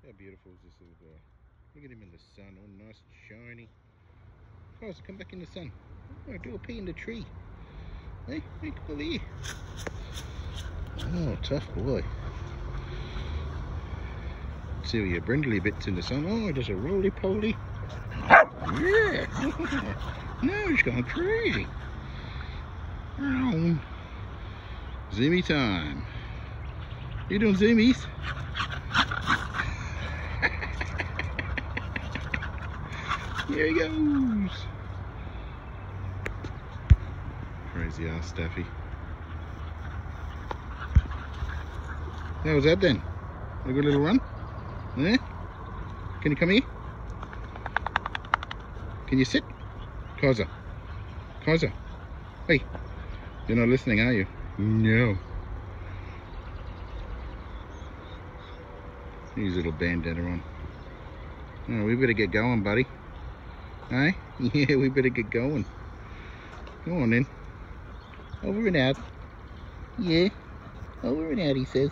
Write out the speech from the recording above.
How beautiful is this little guy? Look at him in the sun, all nice and shiny. Guys, come back in the sun. Oh, do a pee in the tree. Hey, come over here. Oh, tough boy. See all your brindly bits in the sun. Oh, there's a roly-poly. Yeah. No, he's going crazy. Oh. Zoomie time. You doing zoomies? Here he goes. Crazy ass Staffy. How was that then? A good little run? Yeah? Can you come here? Can you sit? Kaza. Kaza. Hey. You're not listening, are you? No. Here's a little bandana on. Oh, we better get going, buddy. Hey? Yeah, we better get going. Go on then. Over and out. Yeah. Over and out, he says.